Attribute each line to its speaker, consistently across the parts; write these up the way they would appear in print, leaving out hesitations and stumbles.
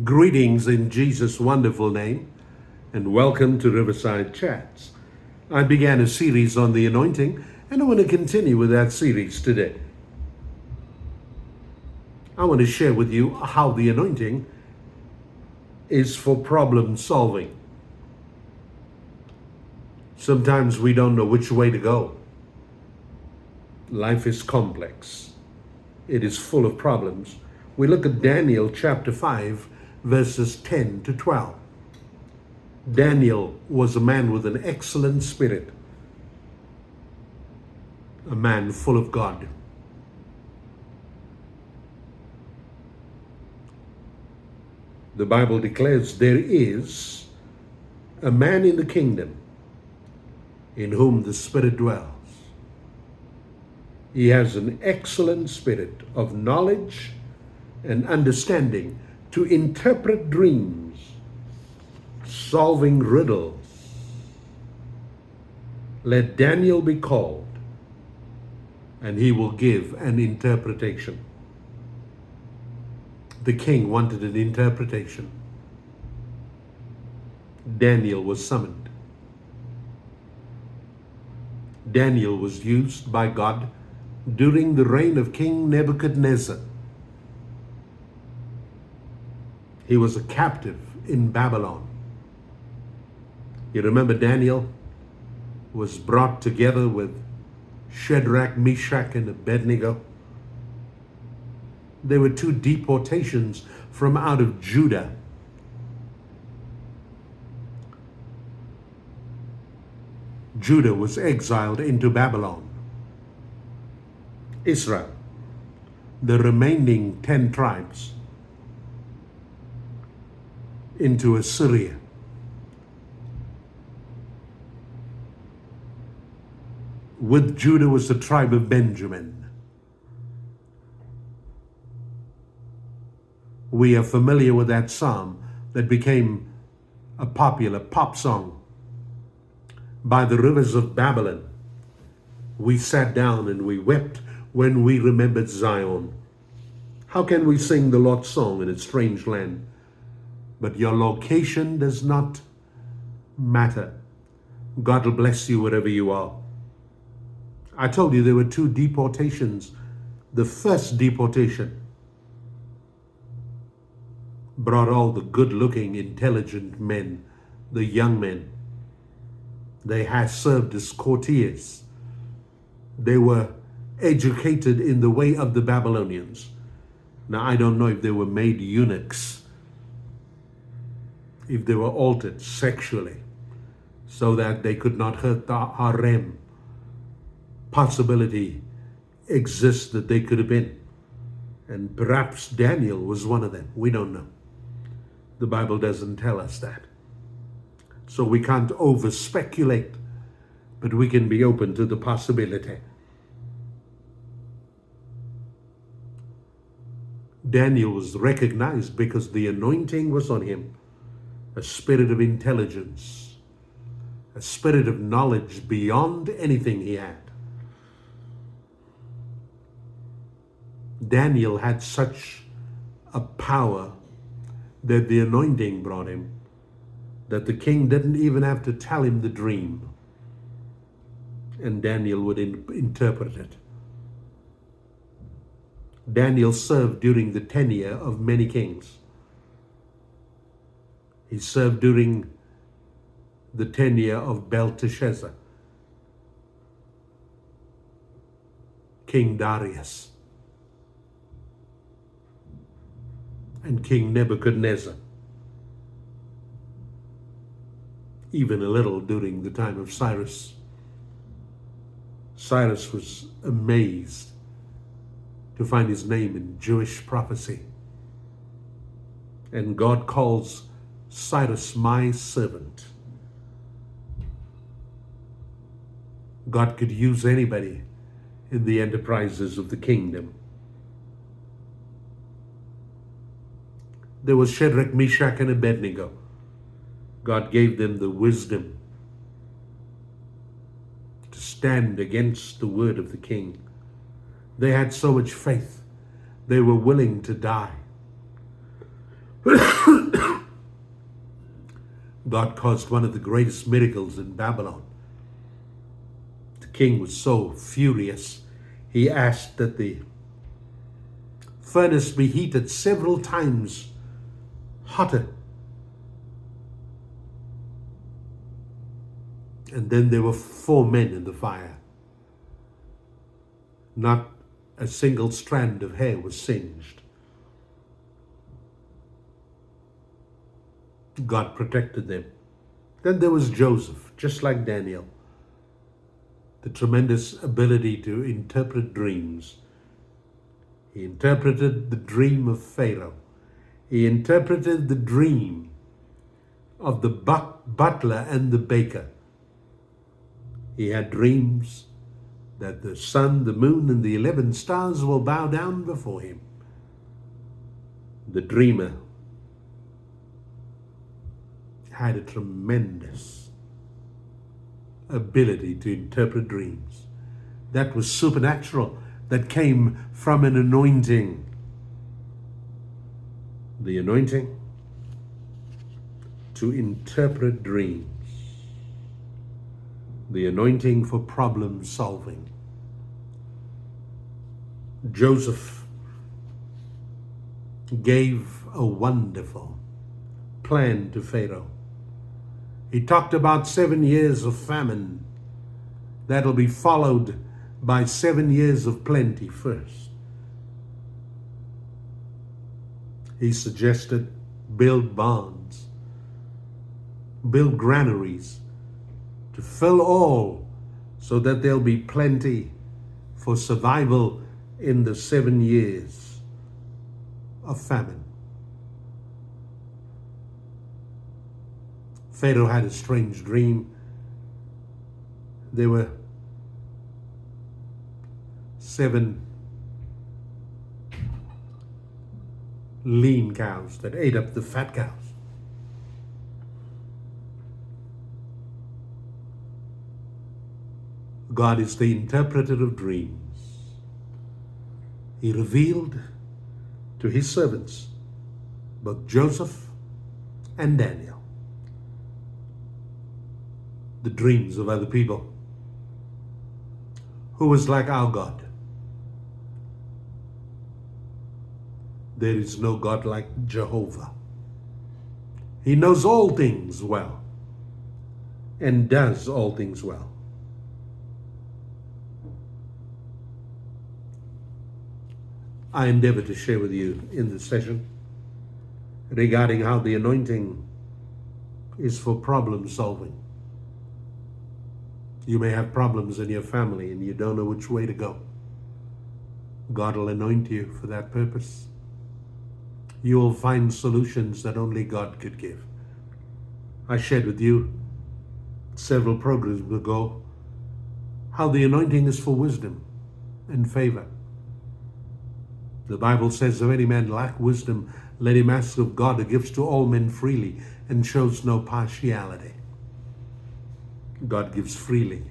Speaker 1: Greetings in Jesus' wonderful name, and welcome to Riverside Chats. I began a series on the anointing, and I want to continue with that series today. I want to share with you how the anointing is for problem solving. Sometimes we don't know which way to go. Life is complex. It is full of problems. We look at Daniel chapter 5, verses 10 to 12. Daniel was a man with an excellent spirit, a man full of God. The Bible declares there is a man in the kingdom in whom the Spirit dwells. He has an excellent spirit of knowledge and understanding to interpret dreams, solving riddles. Let Daniel be called, and he will give an interpretation. The king wanted an interpretation. Daniel was summoned. Daniel was used by God during the reign of King Nebuchadnezzar. He was a captive in Babylon. You remember Daniel was brought together with Shadrach, Meshach, and Abednego. There were two deportations from out of Judah. Judah was exiled into Babylon. Israel, the remaining 10 tribes, into Assyria. With Judah was the tribe of Benjamin. We are familiar with that psalm that became a popular pop song. By the rivers of Babylon, we sat down and we wept when we remembered Zion. How can we sing the Lord's song in a strange land? But your location does not matter. God will bless you wherever you are. I told you there were two deportations. The first deportation brought all the good-looking, intelligent men, the young men. They had served as courtiers. They were educated in the way of the Babylonians. Now, I don't know if they were made eunuchs, if they were altered sexually so that they could not hurt the harem. Possibility exists that they could have been. And perhaps Daniel was one of them. We don't know. The Bible doesn't tell us that. So we can't over speculate, but we can be open to the possibility. Daniel was recognized because the anointing was on him, a spirit of intelligence, a spirit of knowledge beyond anything he had. Daniel had such a power that the anointing brought him, that the king didn't even have to tell him the dream, and Daniel would interpret it. Daniel served during the tenure of many kings. He served during the tenure of Belteshazzar, King Darius, and King Nebuchadnezzar. Even a little during the time of Cyrus. Cyrus was amazed to find his name in Jewish prophecy. And God calls Cyrus my servant. God could use anybody in the enterprises of the kingdom. There was Shadrach, Meshach, and Abednego. God gave them the wisdom to stand against the word of the king. They had so much faith, they were willing to die. God caused one of the greatest miracles in Babylon. The king was so furious, he asked that the furnace be heated several times hotter. And then there were 4 men in the fire. Not a single strand of hair was singed. God protected them. Then there was Joseph, just like Daniel. The tremendous ability to interpret dreams. He interpreted the dream of Pharaoh. He interpreted the dream of the butler and the baker. He had dreams that the sun, the moon, and the 11 stars will bow down before him. The dreamer had a tremendous ability to interpret dreams. That was supernatural. That came from an anointing. The anointing to interpret dreams. The anointing for problem solving. Joseph gave a wonderful plan to Pharaoh. He talked about 7 years of famine that'll be followed by 7 years of plenty first. He suggested build barns, build granaries to fill all so that there'll be plenty for survival in the 7 years of famine. Pharaoh had a strange dream. There were 7 lean cows that ate up the fat cows. God is the interpreter of dreams. He revealed to his servants, both Joseph and Daniel, the dreams of other people. Who is like our God? There is no God like Jehovah. He knows all things well and does all things well. I endeavor to share with you in this session regarding how the anointing is for problem solving. You may have problems in your family and you don't know which way to go. God will anoint you for that purpose. You will find solutions that only God could give. I shared with you several programs ago how the anointing is for wisdom and favor. The Bible says, if any man lack wisdom, let him ask of God, who gives to all men freely and shows no partiality. God gives freely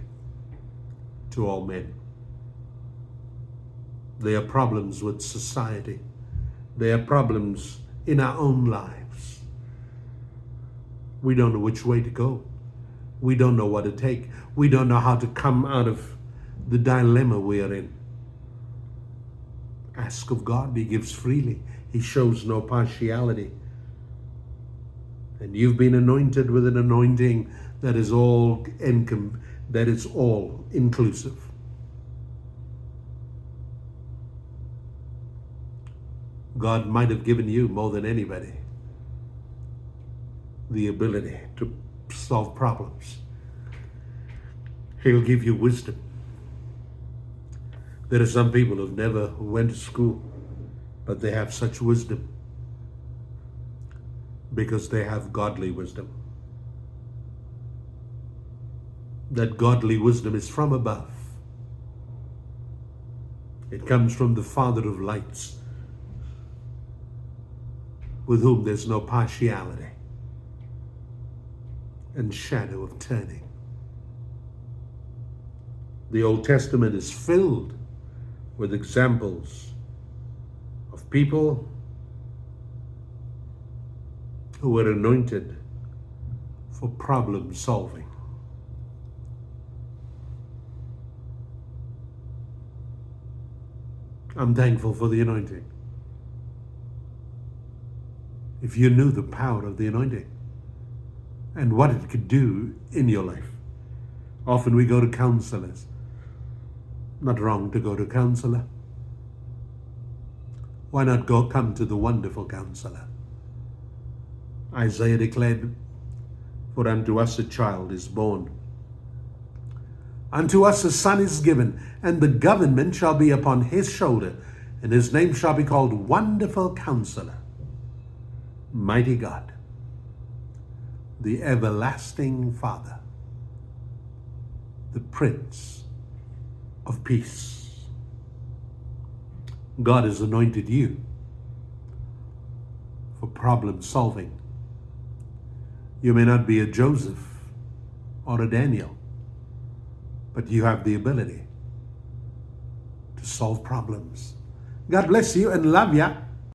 Speaker 1: to all men. There are problems with society. There are problems in our own lives. We don't know which way to go. We don't know what to take. We don't know how to come out of the dilemma we are in. Ask of God, he gives freely. He shows no partiality. And you've been anointed with an anointing that is all inclusive. God might have given you more than anybody the ability to solve problems. He'll give you wisdom. There are some people who've never went to school, but they have such wisdom because they have godly wisdom. That godly wisdom is from above. It comes from the Father of lights, with whom there's no partiality and shadow of turning. The Old Testament is filled with examples of people who were anointed for problem solving. I'm thankful for the anointing. If you knew the power of the anointing and what it could do in your life. Often we go to counselors. Not wrong to go to a counselor. Why not come to the wonderful counselor? Isaiah declared, "For unto us a child is born. Unto us a son is given, and the government shall be upon his shoulder, and his name shall be called Wonderful Counselor, Mighty God, the Everlasting Father, the Prince of Peace." God has anointed you for problem solving. You may not be a Joseph or a Daniel, but you have the ability to solve problems. God bless you and love ya.